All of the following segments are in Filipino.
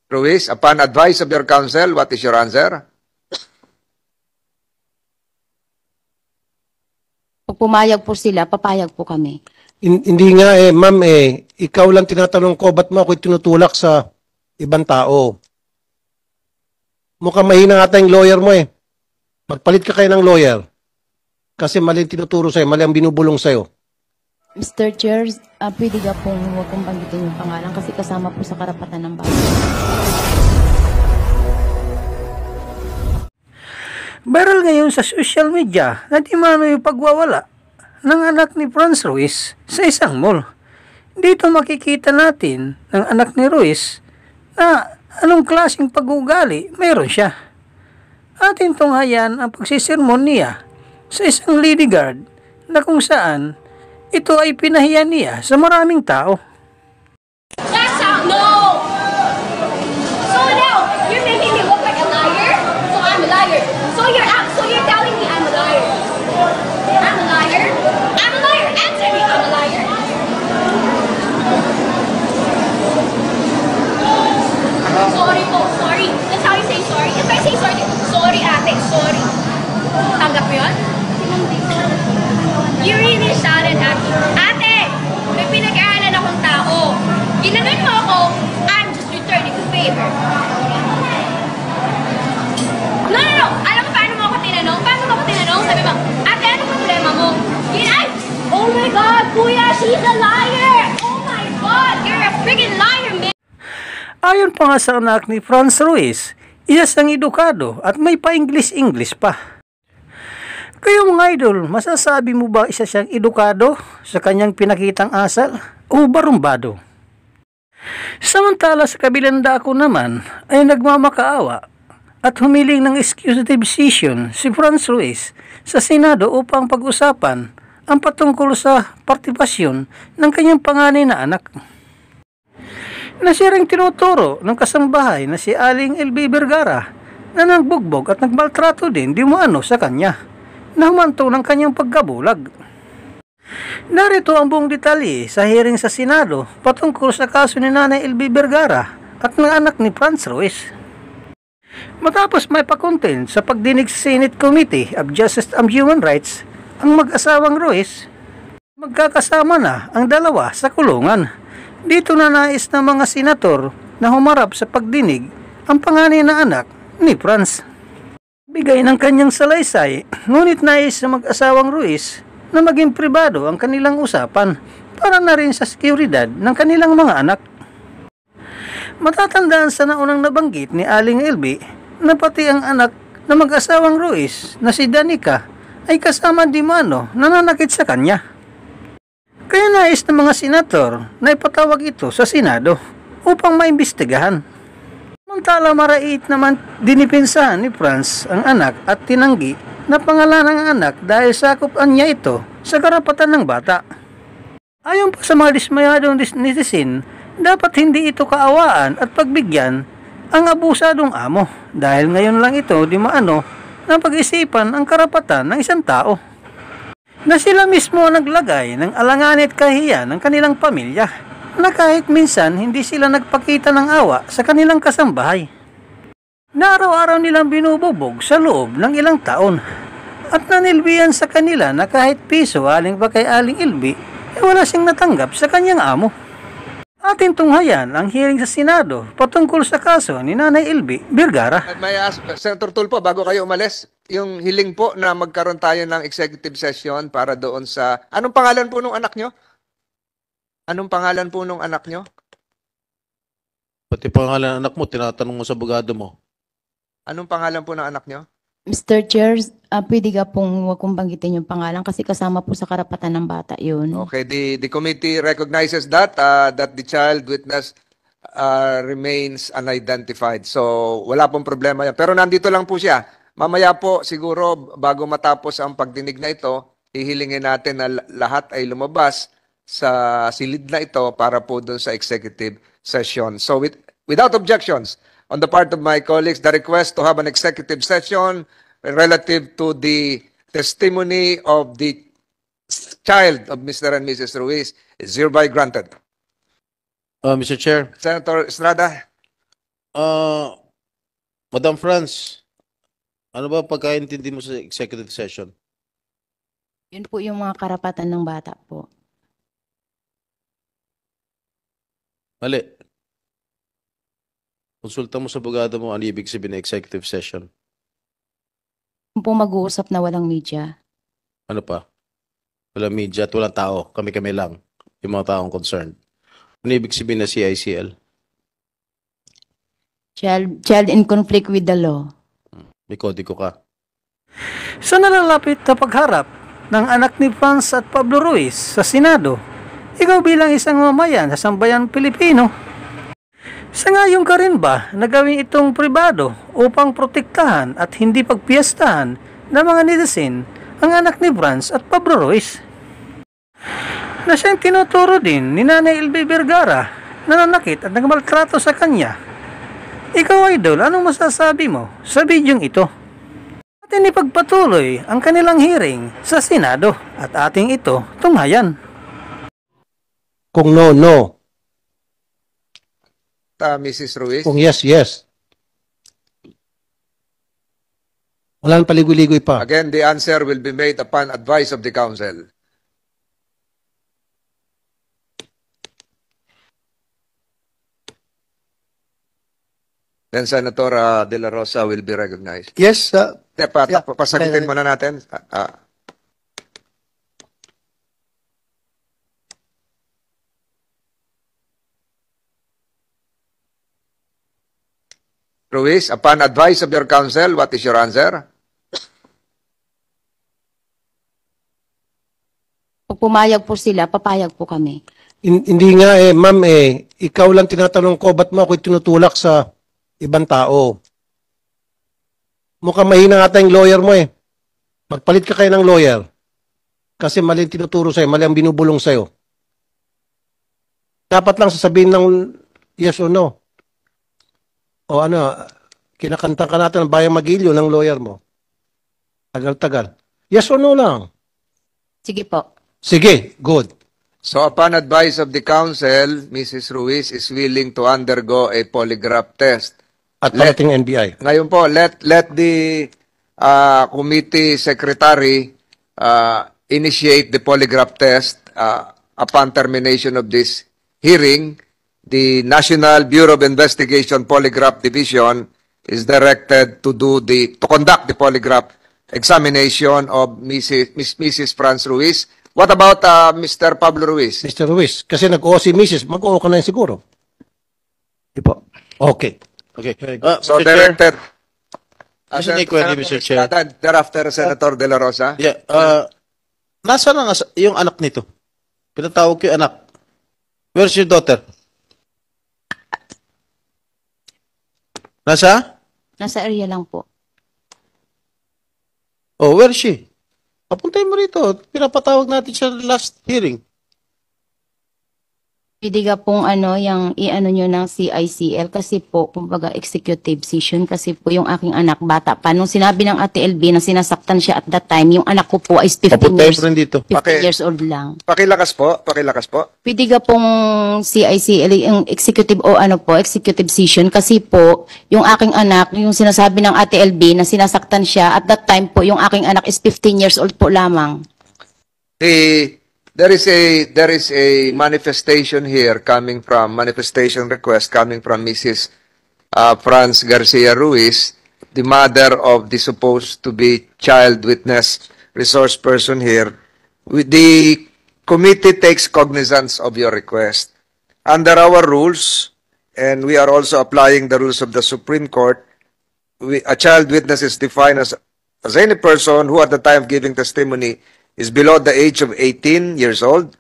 Ruiz, upon advice of your counsel, what is your answer? Pag pumayag po sila, papayag po kami. Hindi nga ma'am ikaw lang tinatanong ko, ba't mo ako tinutulak sa ibang tao? Mukhang mahina nga tayong lawyer mo Magpalit ka kayo ng lawyer. Kasi mali ang tinuturo sa'yo, mali ang binubulong sa'yo. Mr. Chair, pwede ka pong huwag kong banggitin yung pangalan kasi kasama po sa karapatan ng bayan. Viral ngayon sa social media na di mano yung pagwawala ng anak ni Franz Ruiz sa isang mall. Dito makikita natin ng anak ni Ruiz na anong klaseng pag-ugali mayroon siya. Atin tunghayan ang pagsisermon niya sa isang lady guard na kung saan ito ay pinahiya niya sa maraming tao. That's how, no! So now, you're making me look like a liar? So I'm a liar. So you're telling me I'm a liar. I'm a liar? I'm a liar. Answer me, I'm a liar. Sorry po, sorry. That's how you say sorry. If I say sorry ate, sorry. Tanggap mo yun? You really shouted at me. Ate, may pinag-aaralan akong tao. Ginanon mo ako, I'm just returning the favor. No. Alam mo paano mo ako tinanong? Sabi mo, ate, ano problema mo? Oh my God, kuya, she's a liar! Oh my God, you're a freaking liar, man! Ayon pa nga sa anak ni Franz Ruiz, isa siyang edukado at may pa-English pa. Kayo mga idol, masasabi mo ba isa siyang edukado sa kanyang pinakitang asal o barumbado? Samantala sa kabilang dako naman ay nagmamakaawa at humiling ng executive session si Franz Ruiz sa Senado upang pag-usapan ang patungkol sa partipasyon ng kanyang panganay na anak. Na siya ring tinuturo ng kasambahay na si Aling LB Vergara na nagbugbog at nagmaltrato din di umano sa kanya na humanto ng kanyang pagkabulag. Narito ang buong detalye sa hearing sa Senado patungkol sa kaso ni Nanay LB Vergara at ng anak ni Franz Ruiz. Matapos may pakontent sa pagdinig sa Senate Committee of Justice and Human Rights, ang mag-asawang Ruiz, magkakasama na ang dalawa sa kulungan. Dito na nais ng mga senator na humarap sa pagdinig ang panganay na anak ni Franz. Bigay ng kanyang salaysay, ngunit nais ng mag-asawang Ruiz na maging pribado ang kanilang usapan para na rin sa seguridad ng kanilang mga anak. Matatandaan sa naunang nabanggit ni Aling LB na pati ang anak na mag-asawang Ruiz na si Danica ay kasama di mano nananakit sa kanya. Kaya nais ng mga senator na ipatawag ito sa Senado upang maimbestigahan. Samantala marait naman dinipinsahan ni Franz ang anak at tinanggi na pangalan ng anak dahil sakupan niya ito sa karapatan ng bata. Ayon pa sa mga dismayadong netizen, dapat hindi ito kaawaan at pagbigyan ang abusadong amo dahil ngayon lang ito di maano na pag-isipan ang karapatan ng isang tao. Na sila mismo naglagay ng alanganin at kahiya ng kanilang pamilya na kahit minsan hindi sila nagpakita ng awa sa kanilang kasambahay. Na araw-araw nilang binububog sa loob ng ilang taon at nanilbihan sa kanila na kahit piso aling pa kay Aling Ilbi ay wala siyang natanggap sa kanyang amo. Atin tunghayan ang hearing sa Senado patungkol sa kaso ni Nanay Ilbi Vergara. May Senator Tulfo, bago kayo umalis, yung hiling po na magkaroon tayo ng executive session para doon sa... Anong pangalan po nung anak nyo? Anong pangalan po nung anak nyo? Pati pangalan ng anak mo, tinatanong mo sa abogado mo. Anong pangalan po ng anak nyo? Mr. Chair, pwede ka pong huwag kong banggitin yung pangalan kasi kasama po sa karapatan ng bata yun. Okay, the committee recognizes that the child witness remains unidentified. So wala pong problema yan. Pero nandito lang po siya. Mamaya po siguro bago matapos ang pagdinig na ito, hihilingin natin na lahat ay lumabas sa silid na ito para po doon sa executive session. So without objections, on the part of my colleagues, the request to have an executive session relative to the testimony of the child of Mr. and Mrs. Ruiz is hereby granted. Mr. Chair. Senator Estrada. Ah, Madam France, ano ba pagkaintindi mo sa executive session? Yun po yung mga karapatan ng bata po. Mali. Konsulta mo sa abogado mo ano ibig sabihin ng executive session. Yung po mag-uusap na walang media. Ano pa? Walang media at walang tao. Kami-kami lang. Yung mga taong concerned. Ano ibig sabihin na CICL? Child in conflict with the law. May kodigo ka. Sa nalalapit na pagharap ng anak ni Franz at Pablo Ruiz sa Senado, ikaw bilang isang mamayan sa sambayan Pilipino, sangayon ka rin ba na gawin itong pribado upang protektahan at hindi pagpiyastahan ng mga netizen ang anak ni Franz at Pablo Ruiz? Na siyang tinuturo din ni Nanay Elby Vergara na nanakit at nagmaltrato sa kanya. Ikaw, Idol, anong masasabi mo sa bidyong ito? Atin ipagpatuloy ang kanilang hearing sa Senado at ating ito tunghayan. Kung no, no. Mrs. Ruiz. Kung yes, yes. Wala nang paligoy-ligoy pa. Again, the answer will be made upon advice of the council. Then Senator De La Rosa will be recognized. Yes, yeah. Pasagutin muna natin. Ruiz, upon advice of your counsel, what is your answer? Pag pumayag po sila, papayag po kami. Hindi nga ma'am ikaw lang tinatanong ko, ba't mo ako tinutulak sa ibang tao? Mukhang mahina nga tayong lawyer mo Magpalit ka kayo ng lawyer. Kasi mali ang tinuturo sa'yo, mali ang binubulong sa'yo. Dapat lang sasabihin ng yes or no. O ano, kinakanta ka natin ng Bayang Magilyo ng lawyer mo. Tagal-tagal. Yes or no lang. Sige po. Sige, good. So upon advice of the council, Mrs. Ruiz is willing to undergo a polygraph test. At parating NBI. Ngayon po, let the committee secretary initiate the polygraph test upon termination of this hearing. The National Bureau of Investigation Polygraph Division is directed to conduct the polygraph examination of Mrs. Franz Ruiz. What about Mr. Pablo Ruiz? Mr. Ruiz, kasi nag-oo si Mrs. Mag-oo ka na yun siguro. Di po. Okay. Okay. So Mr. Chair, directed. Mr. Nicola, Mr. Chair. Thereafter, Senator De La Rosa. Yeah, nasa na nga yung anak nito? Pinatawag ko yung anak. Where's your daughter? Nasa? Nasa area lang po. Oh, where is she? Papuntay mo rito. Pinapatawag natin siya last hearing. Pwede ka pong yung i-ano nyo ng CICL kasi po, kumbaga executive session kasi po yung aking anak bata pa. Nung sinabi ng Ate LB na sinasaktan siya at that time, yung anak ko po is 15 Papuntay years, mo rin dito. 15 years old lang. Pakilakas po. Pwede ka pong CICL, yung executive executive session kasi po, yung aking anak, yung sinasabi ng Ate LB na sinasaktan siya at that time po, yung aking anak is 15 years old po lamang. There is a manifestation request coming from Mrs. Franz Garcia Ruiz, the mother of the supposed to be child witness resource person here. The committee takes cognizance of your request. Under our rules, and we are also applying the rules of the Supreme Court, a child witness is defined as any person who at the time of giving testimony is below the age of 18 years old,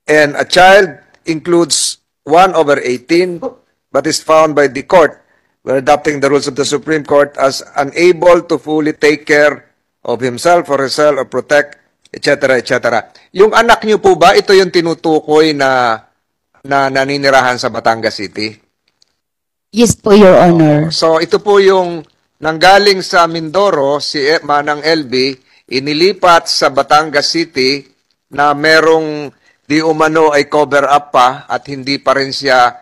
and a child includes 1 over 18, but is found by the court, when adopting the rules of the Supreme Court, as unable to fully take care of himself or herself or protect, etc., etc. Yung anak niyo po ba, ito yung tinutukoy na naninirahan sa Batangas City? Yes po, Your Honor. So ito po yung nanggaling sa Mindoro, si Manang LB, inilipat sa Batangas City na merong di umano ay cover up pa at hindi pa rin siya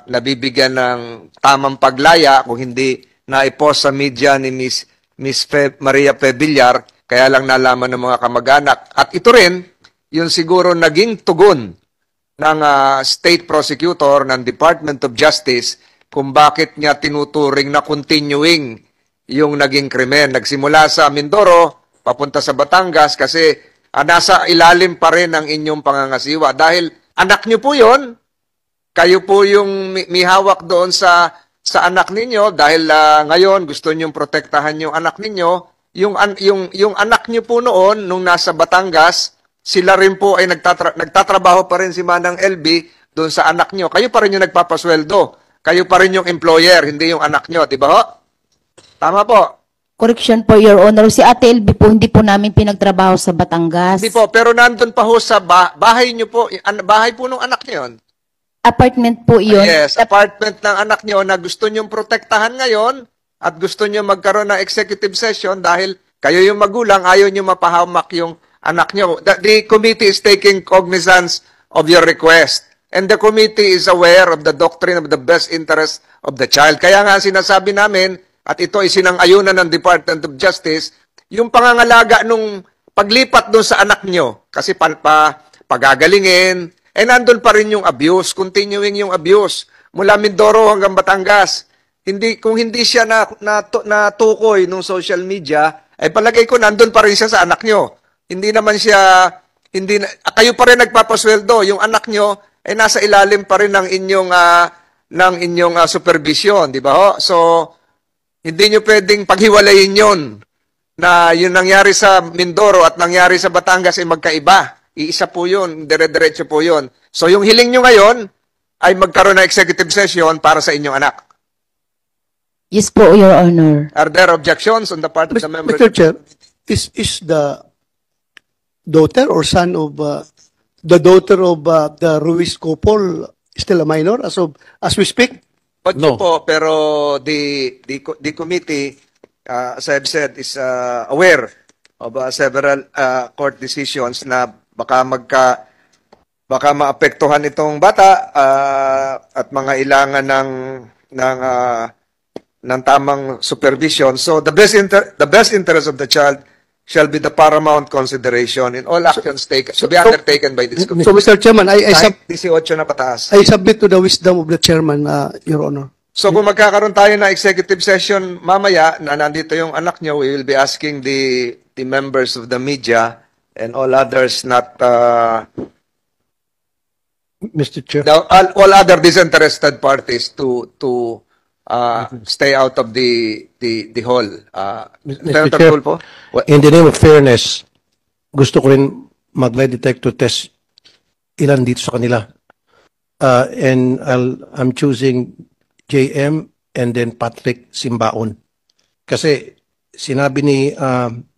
nabibigyan ng tamang paglaya kung hindi na-post sa media ni Miss Maria Fe Villar, kaya lang nalaman ng mga kamag-anak. At ito rin, yung siguro naging tugon ng state prosecutor ng Department of Justice kung bakit niya tinuturing na continuing yung naging krimen. Nagsimula sa Mindoro, papunta sa Batangas kasi nasa ilalim pa rin ang inyong pangangasiwa. Dahil anak niyo po yon, kayo po yung may hawak doon sa anak ninyo dahil ngayon gusto niyong protektahan yung anak ninyo. Yung anak niyo po noon nung nasa Batangas, sila rin po ay nagtatrabaho pa rin si Manang LB doon sa anak niyo. Kayo pa rin yung nagpapasweldo. Kayo pa rin yung employer, hindi yung anak niyo, di ba ho? Tama po. Correction po, Your Honor. Si Ate LB po, hindi po namin pinagtrabaho sa Batangas. Hindi po, pero nandun pa ho sa bahay niyo po, bahay po nung anak niyo yun. Apartment po yun. Yes, apartment ng anak niyo na gusto niyong protektahan ngayon at gusto niyo magkaroon ng executive session dahil kayo yung magulang, ayaw niyo mapahamak yung anak niyo. The committee is taking cognizance of your request and the committee is aware of the doctrine of the best interest of the child. Kaya nga sinasabi namin, at ito ay sinang-ayunan ng Department of Justice, yung pangangalaga nung paglipat doon sa anak nyo, kasi pagagalingin, nandun pa rin yung abuse, continuing yung abuse, mula Mindoro hanggang Batangas. Kung hindi siya natukoy nung social media, ay palagay ko nandun pa rin siya sa anak nyo. Hindi naman siya, kayo pa rin nagpapasweldo, yung anak nyo ay nasa ilalim pa rin ng inyong supervision, di ba ho? So, hindi nyo pwedeng paghiwalayin yon na yung nangyari sa Mindoro at nangyari sa Batangas ay magkaiba. Iisa po yun, dire-diretso po yun. So yung hiling nyo ngayon ay magkaroon ng executive session para sa inyong anak. Yes po, Your Honor. Are there objections on the part of the members? Mr. Chair, is the daughter or son of the daughter of the Ruiz couple still a minor as we speak? No. Po, pero the committee, as I've said, is aware of several court decisions na baka maapektuhan itong bata at mga ilangan ng tamang supervision. So the best interest of the child shall be the paramount consideration in all actions taken to be undertaken by this committee. So, Mr. Chairman, Kahit 18 na pataas. I submit to the wisdom of the chairman, Your Honor. So kung magkakaroon tayo ng executive session mamaya na nandito yung anak nyo, we will be asking the members of the media and all others not Mr. Chair. all other disinterested parties to stay out of the hall. Mr. Senator Chair, Tulfo? in the name of fairness, gusto ko rin mag-lie detector test ilan dito sa kanila. And I'm choosing JM and then Patrick Simbaon. Kasi sinabi ni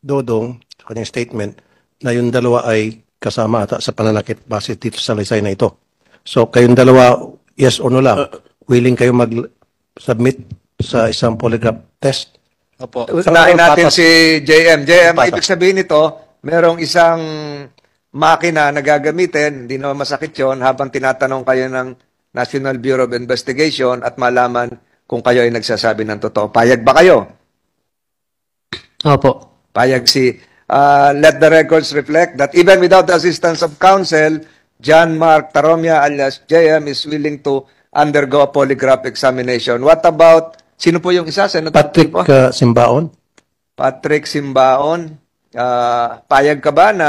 Dodong sa kanyang statement na yung dalawa ay kasama ata sa pananakit base dito sa lisay na ito. So kayong dalawa, yes or no lang, willing kayo mag-submit sa isang polygraph test? Opo. Unahin natin si JM. JM, ibig sabihin nito, merong isang makina na gagamitin, hindi naman masakit yun, habang tinatanong kayo ng National Bureau of Investigation at malaman kung kayo ay nagsasabi ng totoo. Payag ba kayo? Opo. Payag let the records reflect that even without the assistance of counsel, John Mark Taromia alias JM is willing to undergo a polygraph examination. What about, sino po yung isa? Senator Patrick Tulfo? Simbaon? Patrick Simbaon. Payag ka ba na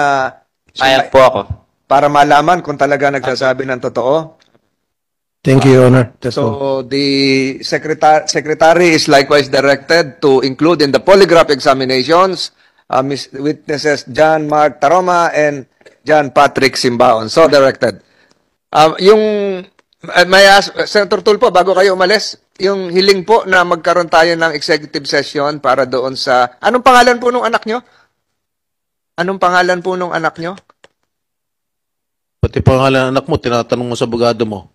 Payag po ako. para malaman kung talaga nagsasabi ng totoo? Thank you, Your Honor. That's all. So the secretary is likewise directed to include in the polygraph examinations witnesses John Mark Taroma and John Patrick Simbaon. So directed. May ask, Senator Tulfo, bago kayo umalis, yung hiling po na magkaroon tayo ng executive session para doon sa... Anong pangalan po nung anak nyo? Anong pangalan po nung anak nyo? Pati pangalan ng anak mo, tinatanong mo sa abogado mo.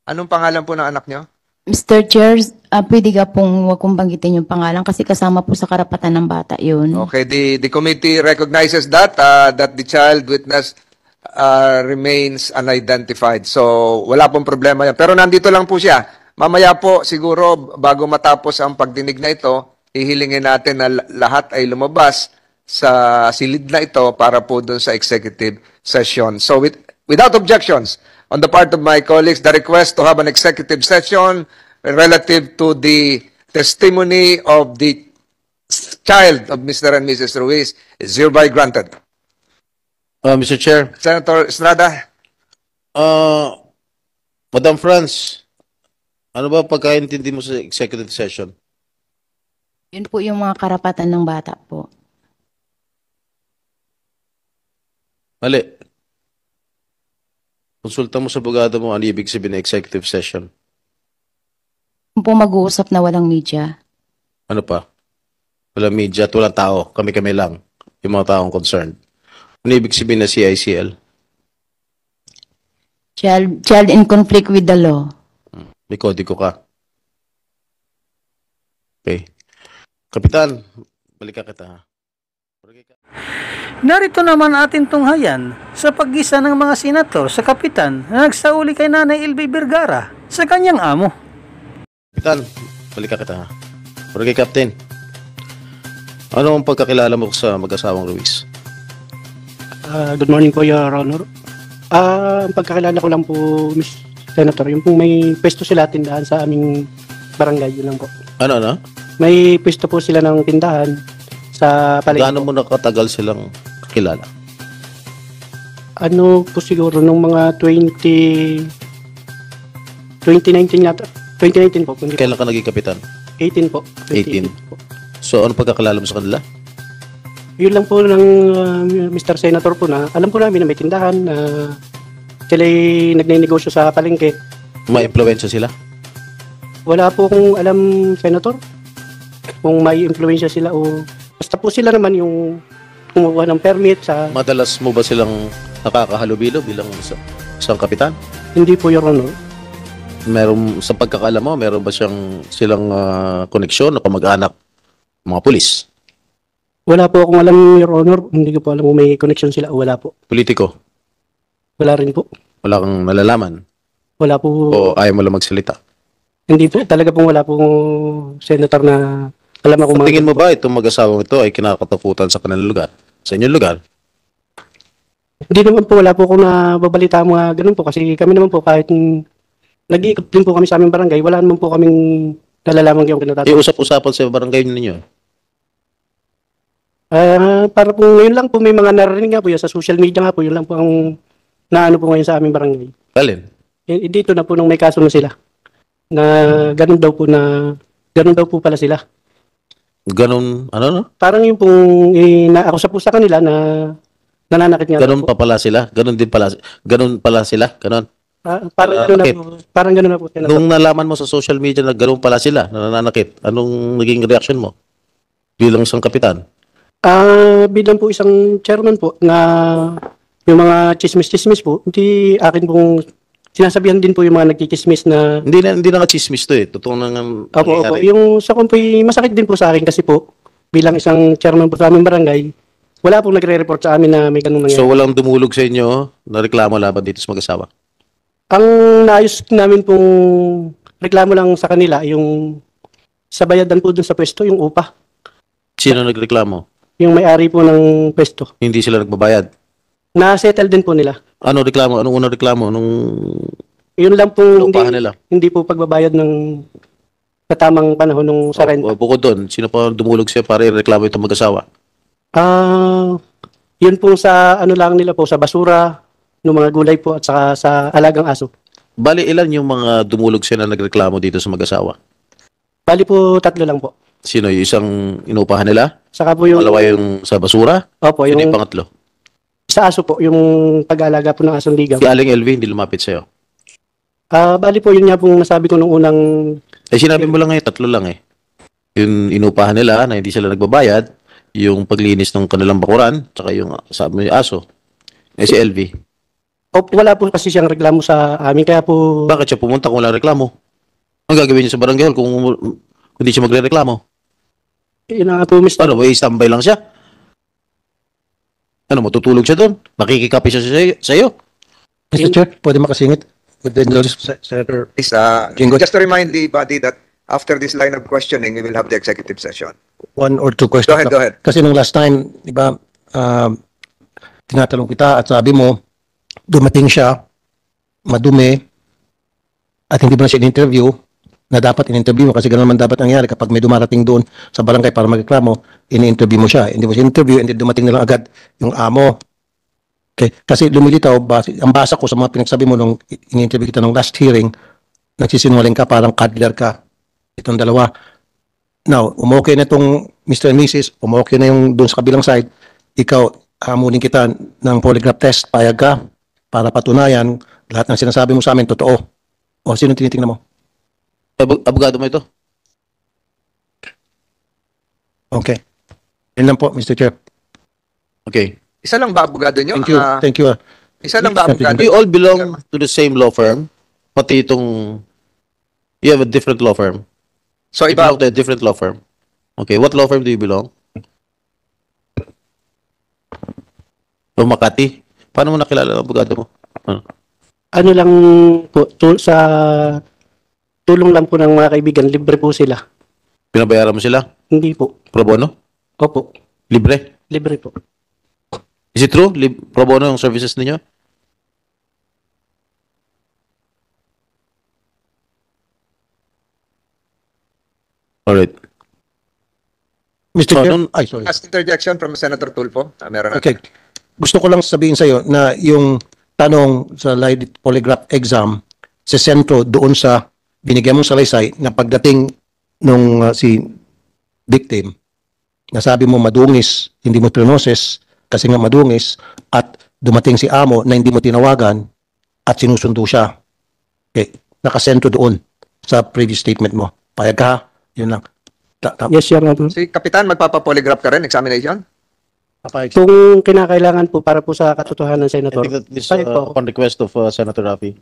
Anong pangalan po ng anak nyo? Mr. Chair, pwede ka pong huwag kong banggitin yung pangalan kasi kasama po sa karapatan ng bata yun. Okay, the committee recognizes that the child witness remains unidentified. So wala pong problema yan. Pero nandito lang po siya. Mamaya po siguro bago matapos ang pagdinig na ito, hihilingin natin na lahat ay lumabas sa silid na ito para po dun sa executive session. So without objections on the part of my colleagues, the request to have an executive session relative to the testimony of the child of Mr. and Mrs. Ruiz is hereby granted. Mr. Chair, Senator Estrada. Madam Franz, ano ba pagkaintindi mo sa executive session? Yun po yung mga karapatan ng bata po. Mali. Konsulta mo sa abogado mo ano ibig sabihin ng executive session. Yung po mag-uusap na walang media. Ano pa? Walang media at walang tao. Kami-kami lang. Yung mga taong concerned. Ano ibig sabihin na CICL? Child in conflict with the law. May kodigo ka. Okay. Kapitan, balikan kita ha. Narito naman ating tunghayan sa paggisa ng mga senator sa kapitan na nagsauli kay Nanay LB Vergara sa kanyang amo. Kapitan, balikan kita ha. Barangay Captain, ano ang pagkakilala mo sa mag-asawang Ruiz? Good morning po, Your Honor. Ang pagkakilala ko lang po, Miss Senator, yung pong may pwesto sila tindahan sa aming barangay, yun lang po. Ano? May pwesto po sila ng tindahan sa palengke. Gaano mo nakatagal silang kakilala? Ano po siguro, nung mga 2019 yata. 2019 po. Kailan ka naging kapitan? 18 po. 18. po. So, ano pagkakilala mo sa kanila? Yun lang po ng Mr. Senator po na alam po namin na may tindahan na sila'y nagnenegosyo sa palengke. May impluwensya sila? Wala po akong alam, Senator, kung may impluwensya sila o basta po sila naman yung kumuha ng permit sa... Madalas mo ba silang nakakahalubilo bilang isang kapitan? Hindi po, Your Honor. Meron, sa pagkakaalam mo, meron ba silang koneksyon o kamag-anak mga pulis? Wala po akong alam, Your Honor. Hindi ko po alam kung may connection sila o wala po. Politiko? Wala rin po. Wala kang nalalaman? Wala po. O ayaw mo lang magsalita? Hindi po. Talaga pong wala pong senator na alam ako. Sa tingin mo ba itong mag-asawang ito ay kinakatakutan sa kanilang lugar? Sa inyong lugar? Hindi naman po. Wala po akong nababalita mga ganun po. Kasi kami naman po kahit nag-iikot din po kami sa aming barangay, wala naman po kaming nalalaman yung kinatatakot. Usap-usapan sa barangay ninyo? Para po ngayon lang po may mga narinig nga po yun sa social media nga po. Yun lang po ang naano po ngayon sa aming barangay. Alin? Dito na po nung may kaso na sila. Na ganun daw po pala sila. Ganun, ano no? Parang yung pong naakusa po sa kanila na nananakit nga. Ganun pa pala sila? Ganun pala sila? Ganun? Parang ganun na po. Nung nalaman mo sa social media na ganun pala sila, na nananakit, anong naging reaction mo? Bilang isang kapitan? Bilang po isang chairman po na yung mga chismis-chismis po, hindi akin pong sinasabihan din po yung mga nagkikismis na... Hindi na chismis to eh. Totoo nang Opo. Yung sa kung po, masakit din po sa akin kasi po, bilang isang chairman po sa aming barangay, wala pong nagre-report sa amin na may ganun nangyari. So walang dumulog sa inyo na reklamo laban dito sa mag-asawa? Ang naayos namin pong reklamo lang sa kanila, yung sa bayadan po dun sa pwesto, yung upa. Sino nagreklamo? Yung may-ari po ng pwesto. Hindi sila nagbabayad? Na-settle din po nila. Ano reklamo? Anong unang reklamo? Yun lang po, nila? hindi po pagbabayad ng katamang panahon ng sarenda. Bukod doon, sino pa dumulog siya para i-reklamo itong mag-asawa? Yun po sa ano lang nila po, sa basura, ng mga gulay po at saka sa alagang aso. Bali, ilan yung mga dumulog siya na nagreklamo dito sa mag-asawa? Bali po, 3 lang po. Sino? Yung isang inupahan nila? Saka po yung... Dalawa yung sa basura? Opo, Sino yung yung pangatlo? sa aso po, yung pag-aalaga po ng asong ligaw. Si Aling LV hindi lumapit sa'yo? Bali po, yun nga pong nasabi ko nung unang... Sinabi mo lang ngayon, 3 lang eh. Yung inupahan nila na hindi sila nagbabayad, yung paglinis ng kanilang bakuran, tsaka yung sabi mo yung aso. Si LV. Wala po kasi siyang reklamo sa amin, kaya po... Bakit siya pumunta kung wala reklamo? Ang gagawin niya sa barangay hall kung hindi siya magre-reklamo? Yun nga po, Mr. Ano ba, i-standby lang siya? Ano, matutulog siya doon? Makikikapi siya sa'yo? Mr. Chair, pwede makasingit? With the indulgence of Senator Please, Jinggoy. just to remind the body that after this line of questioning, we will have the executive session. 1 or 2 questions. Go ahead, lang. go ahead. Kasi nung last time, di ba, tinatanong kita at sabi mo, dumating siya, madumi, at hindi mo na siya in-interview, na dapat in-interview mo kasi ganoon naman dapat nangyari kapag may dumarating doon sa barangay para magreklamo, in-interview mo siya. Hindi mo siya in-interview, hindi dumating na lang agad yung amo. Okay. Kasi lumilitaw, ang basa ko sa mga pinagsabi mo nung in-interview kita nung last hearing, nagsisinungaling ka, parang cuddler ka. Itong dalawa. Now, umokay na itong Mr. and Mrs., umokay na yung doon sa kabilang side, ikaw, hamunin kita ng polygraph test, payag ka, para patunayan, lahat ng sinasabi mo sa amin, totoo. O, sino tinitingnan mo? Abogado mo ito? Okay. Yan lang po, Mr. Chair. Okay. Isa lang ba abogado nyo? Thank you. Thank you. Isa lang ba abogado? You all belong to the same law firm? Pati itong... You have a different law firm? So, You iba, belong to a different law firm? Okay. What law firm do you belong? O Makati? Paano mo nakilala ang abogado mo? Ano lang po, sa tulong lang po ng mga kaibigan, libre po sila. Pinabayaran mo sila? Hindi po. Pro bono? Opo, Libre? libre po. Is it true? Pro bono yung services ninyo? Alright. Mr. Oh, Chair. nung- Ay, sorry. last interjection from Senator Tulfo. Meron na. Okay. Gusto ko lang sabihin sa iyo na yung tanong sa lie polygraph exam sa sentro doon sa binigyan mong salaysay na pagdating nung si victim, nasabi mo madungis, hindi mo trinoses kasi nga madungis at dumating si amo na hindi mo tinawagan at sinusundo siya. Okay. Nakasentro doon sa previous statement mo. Payag ka, ha? Yun lang. Yes, Your Honor. Si Kapitan, magpapapolygraph ka rin, examination? Papayag. Kung kinakailangan po para po sa katotohanan, I Senator. think that this Payag po ako. upon request of Senator Rafi.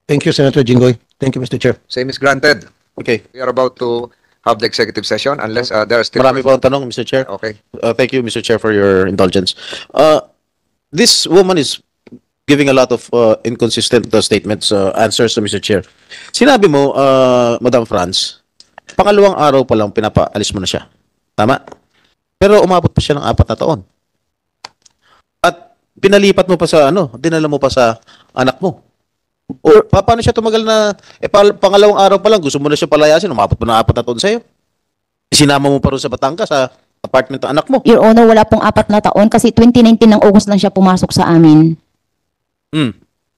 Thank you, Senator Jinggoy. Thank you, Mr. Chair. Same is granted. Okay. We are about to have the executive session unless there are still... Marami pa ang tanong, Mr. Chair. Okay. Thank you, Mr. Chair, for your indulgence. This woman is giving a lot of inconsistent statements, answers to Mr. Chair. Sinabi mo, Madam Franz, pangalawang araw pa lang pinapaalis mo na siya. Tama? Pero umabot pa siya ng 4 na taon. At pinalipat mo pa sa dinala mo pa sa anak mo. O paano siya tumagal na pangalawang araw pa lang gusto mo na siya palayasin, umabot pa ng 4 na taon sa'yo. Sinama mo pa rin sa Batangas sa apartment ng anak mo. Your Honor, wala pong 4 na taon kasi 2019 ng August lang siya pumasok sa amin.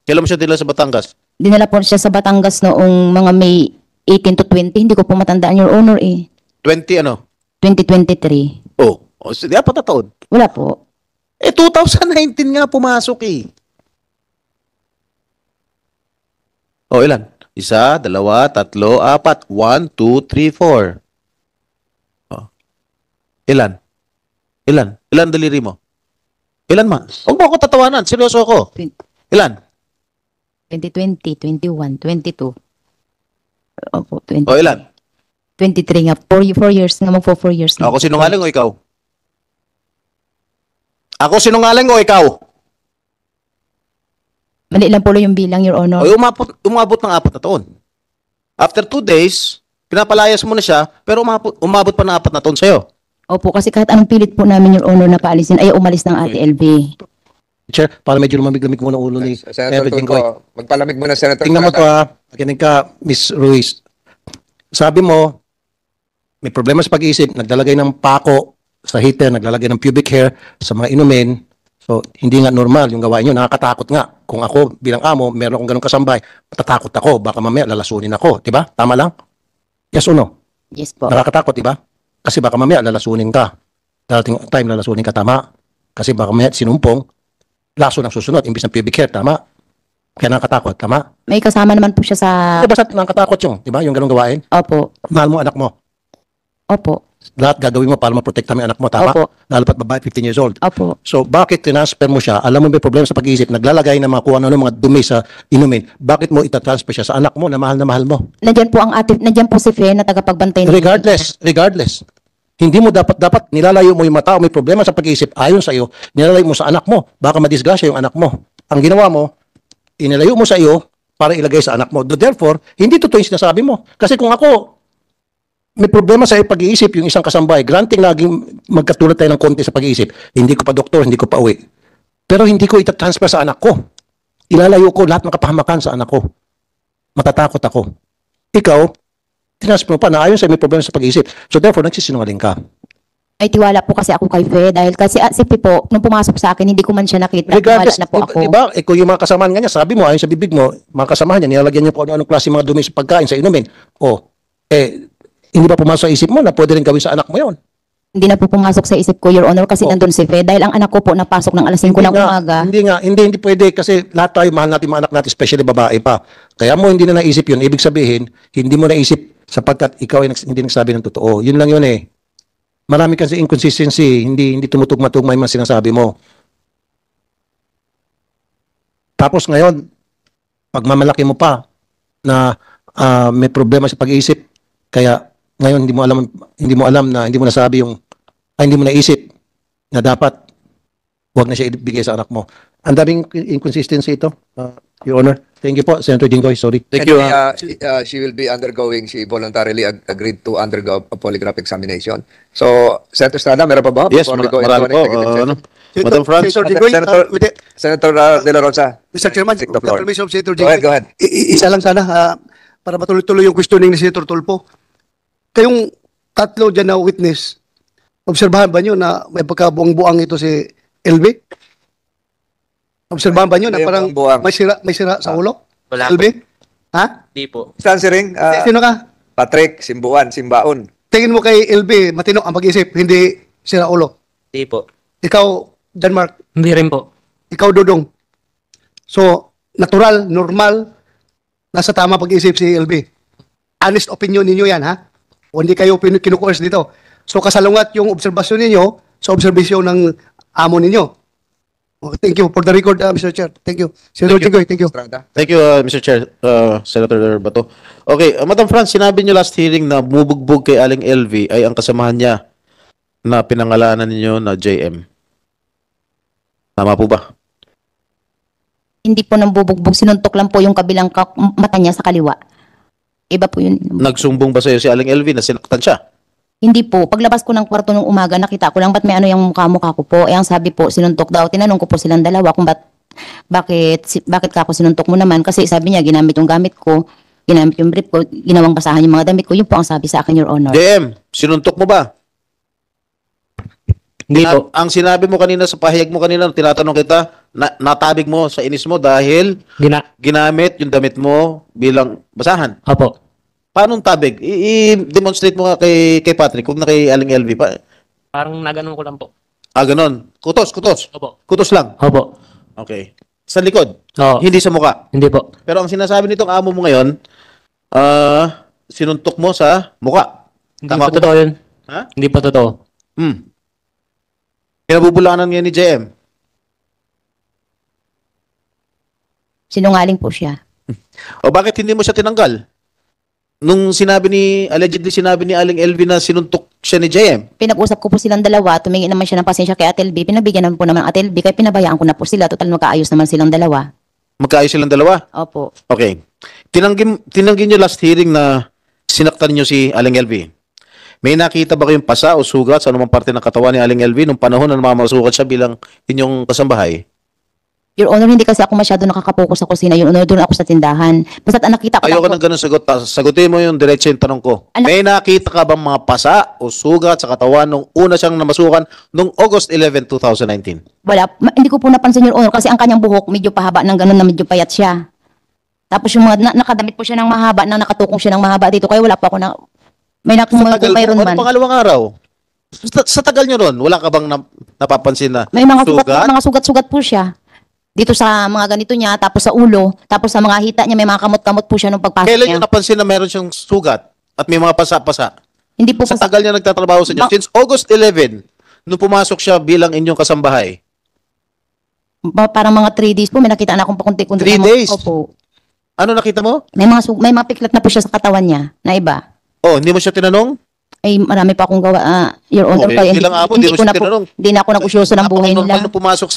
Kailan mo siya dinala sa Batangas? Dinala po siya sa Batangas noong mga May 18 to 20. Hindi ko po matandaan, Your Honor, 20 ano? 2023. Oh, 4 na taon. Wala po. 2019 nga pumasok Oh, ilan? 1, 2, 3, 4. 1, 2, 3, 4. Oh. Ilan? Ilan daliri mo? Ilan ma? Huwag mo ako tatawanan. Seryoso ako. Ilan? 2020, 21, 22. Opo, 20. O ilan? 23 nga. 4 years nga. Magpo 4 years na. Ako sinungaling o ikaw? Ako sinungaling o ikaw? Mali lang po yung bilang, Your Honor. O umabot ng 4 na taon. After 2 days, pinapalayas mo na siya, pero umabot pa ng 4 na taon sa'yo. Opo, kasi kahit anong pilit po namin, Your Honor, na paalisin, ay umalis ng ATLB. Chair, para medyo lumamig-lamig muna ulo ni Senator Jinggoy. Tulfo, magpalamig muna, Senator. Tingnan mo to ha. Makinig ka, Miss Ruiz. Sabi mo, may problema sa pag-iisip, naglalagay ng pako sa heater, naglalagay ng pubic hair sa mga inumin. So, hindi nga normal yung gawain nyo. Nakakatakot nga. Kung ako bilang amo, meron akong ganong kasambay, matatakot ako. Baka mamaya lalasunin ako. Diba? Tama lang? Yes or no? Yes po. Nakakatakot, diba? Kasi baka mamaya lalasunin ka. Darating time lalasunin ka, tama? Kasi baka mamaya sinumpong, laso ng susunod, imbis ng pubic hair, tama? Kaya nakakatakot, tama? May kasama naman po siya sa... Basta nakakatakot yung, diba? Yung ganong gawain. Opo. Mahal mo anak mo. Opo. Lahat gagawin mo para maprotekta mo yung anak mo, tama? Opo. Lalo pat babae, 15 years old. Opo. So, bakit tinasper mo siya? Alam mo may problema sa pag-iisip, naglalagay ng mga kung ano mga dumi sa inumin. Bakit mo itatransfer siya sa anak mo na mahal mo? Nandiyan po si Fe na tagapagbantay. Regardless. Hindi mo dapat nilalayo mo yung mata o may problema sa pag-iisip ayon sa iyo, nilalayo mo sa anak mo. Baka madisgrasya yung anak mo. Ang ginawa mo, inilayo mo sa iyo para ilagay sa anak mo. Therefore, hindi totoo yung sinasabi mo. Kasi kung ako, may problema sa pag-iisip yung isang kasambahay, granting laging magkatulad tayo ng konti sa pag-iisip, hindi ko pa doktor, hindi ko pa uwi. Pero hindi ko itatransfer sa anak ko. Ilalayo ko lahat ng kapahamakan sa anak ko. Matatakot ako. Ikaw, tinasper mo pa na ayon sa may problema sa pag-iisip. So therefore, nagsisinungaling ka. Ay, tiwala po kasi ako kay Fe dahil kasi si Fe po, nung pumasok sa akin, hindi ko man siya nakita. Regardless, Tiwala na po ako. diba, kung yung mga kasamahan nga niya, sabi mo, ayon sa bibig mo, mga kasamahan niya, nilalagyan niya po ano-anong klase mga dumi sa pagkain, sa inumin. Hindi ba pumasok sa isip mo na pwede rin gawin sa anak mo yon? Hindi na po pumasok sa isip ko, Your Honor, kasi nandun si Fe. Dahil ang anak ko po napasok ng alas 5 ng umaga. Hindi pwede kasi lahat tayo mahal natin mga anak natin, especially babae pa. Kaya mo hindi na naisip yun. Ibig sabihin, hindi mo naisip sapagkat ikaw ay hindi nagsabi ng totoo. Yun lang yun eh. Marami kasi inconsistency, hindi tumutugma-tugma yung mga sinasabi mo. Tapos ngayon, pagmamalaki mo pa na may problema sa pag-iisip, kaya ngayon hindi mo nasabi hindi mo naisip na dapat wag na siya ibigay sa anak mo. Ang daming inconsistency ito, Your Honor. Thank you po, Senator Jinggoy. Sorry. Thank you. She will be she voluntarily agreed to undergo a polygraph examination. So, Senator Estrada, meron pa ba? Yes, Before we go into marami an po. executive session? Madam Franz. Senator Jinggoy, Senator De La Rosa. Mr. Chairman, Take the floor. permission of Senator Go ahead, Jinggoy. go ahead. Isa lang sana, para matuloy-tuloy yung questioning ni Senator Tulfo. Kayong tatlo dyan na witness, obserbahan ba nyo na may pagkabuang-buang ito si LB? Obserbahan ba nyo na May parang buang-buang. may sira sa ulo? Wala LB? Ha? Di po. Saan si Ring? Sino ka? Patrick, Simbaon. Tingin mo kay LB, matino ang pag-isip, hindi sira ulo. Di po. Ikaw, Denmark, Hindi rin po. ikaw, Dodong. So, natural, normal, nasa tama pag-isip si LB. Honest opinion ninyo yan, ha? O hindi kayo kinukuers dito. So, kasalungat yung obserbasyon ninyo sa obserbasyon ng amo ninyo. Okay, thank you for the record, Mr. Chair. Thank you. Senator Jinggoy, thank you. Estrada. Thank you, Mr. Chair, Senator Bato. Okay, Madam Franz, sinabi niyo last hearing na bumubugbog kay Aling LV ay ang kasamahan niya na pinangalanan ninyo na JM. Tama po ba? Hindi po nang bubugbog, sinuntok lang po yung kabilang mata niya sa kaliwa. Iba po yun. Nagsumbong ba sa'yo si Aling LV na sinaktan siya? Hindi po. Paglabas ko ng kwarto nung umaga, nakita ko lang ba't may ano yung mukha-mukha ko po. Ang sabi po, sinuntok daw. Tinanong ko po silang dalawa kung bakit ka ako sinuntok mo naman. Kasi sabi niya, ginamit yung gamit ko, ginamit yung brief ko, ginawang basahan yung mga damit ko. Yun po ang sabi sa akin, Your Honor. JM, sinuntok mo ba? Hindi po. Ang sinabi mo kanina sa pahayag mo kanina, tinatanong kita, natabig mo sa inis mo dahil ginamit yung damit mo bilang basahan. Opo. Paano tabig? I-demonstrate mo nga kay Patrick, kung na kay Aling LV pa. Parang naganon ko lang po. Ganon. Kutos. Opo. Kutos lang. Opo. Okay. Sa likod? Oo. Hindi sa muka? Hindi po. Pero ang sinasabi nitong amo mo ngayon, sinuntok mo sa muka. Hindi Tama po ko totoo ba? yun. Ha? Hindi po totoo. Pinabubulanan niya ni JM. Sinungaling po siya. O bakit hindi mo siya tinanggal? Nung allegedly sinabi ni Aling LV na sinuntok siya ni JM. Pinag-usap ko po silang dalawa, tumingin naman siya ng pasensya kay Ate LB. Pinabigyan naman po naman Ate LB, kaya pinabayaan ko na po sila. Total magkaayos naman silang dalawa. Magkaayos silang dalawa? Opo. Okay. Tinanggi niyo last hearing na sinaktan niyo si Aling LV. May nakita ba kayong pasa o sugat sa anumang parte ng katawan ni Aling LV nung panahon na namamasukat siya bilang inyong kasambahay? Your Honor, hindi kasi ako masyado nakakapokus sa kusina. Your Honor, doon ako sa tindahan. Basta't ang nakita ko Ayoko lang ng ganun sagot. Sagutin mo yung diretso yung tanong ko. May nakita ka bang mga pasa o sugat sa katawan nung una siyang namasukan nung August 11, 2019? wala. Hindi ko po napansin, Your Honor, kasi ang kanyang buhok medyo pahaba ng ganun na medyo payat siya. Tapos yung mga nakadamit po siya ng mahaba, na nakatukong siya ng mahaba dito. Kaya wala po ako na... May mayroon man. Pangalawang araw? Sa tagal nyo ron, wala ka bang napapansin na May mga sugat? sugat-sugat po siya. Dito sa mga ganito niya, tapos sa ulo, tapos sa mga hita niya, may mga kamot-kamot po siya nung pagpasok Kailan niya. nyo napansin na meron siyang sugat at may mga pasa-pasa? Hindi po Sa tagal niya nagtatrabaho sa inyo. Since August 11, nung pumasok siya bilang inyong kasambahay. parang mga 3 days po, may nakita na akong pakunti-kunti. 3 days? Opo. Ano nakita mo? May mga piklat na po siya sa katawan niya, na iba. Oh, hindi mo siya tinanong? Ay, marami pa akong gawa, Your Honor. Okay, Kaya ilang apo, di mo siya tinanong. hindi na ako nag-usyoso ng buhay Normal nila. na pumasok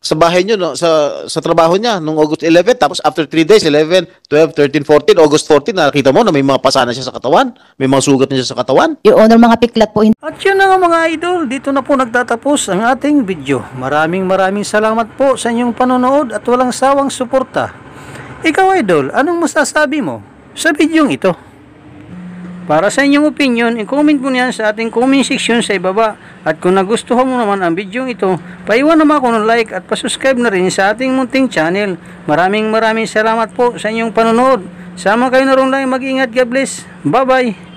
sa bahay niyo, no, sa trabaho niya nung August 11, tapos after 3 days, 11, 12, 13, 14, August 14, nakita mo na may mga pasana siya sa katawan, may mga sugat na siya sa katawan. Your Honor, mga piklat po. At yun na nga mga idol, dito na po nagtatapos ang ating video. Maraming salamat po sa inyong panonood at walang sawang suporta. Ikaw idol, anong masasabi mo sa videong ito? Para sa inyong opinion, i-comment mo niyan sa ating comment section sa ibaba. At kung nagustuhan mo naman ang video ito, paiwan naman ako ng like at pasubscribe na rin sa ating munting channel. Maraming salamat po sa inyong panonood. Sama kayo na rin lang, mag-ingat, God bless. Bye bye!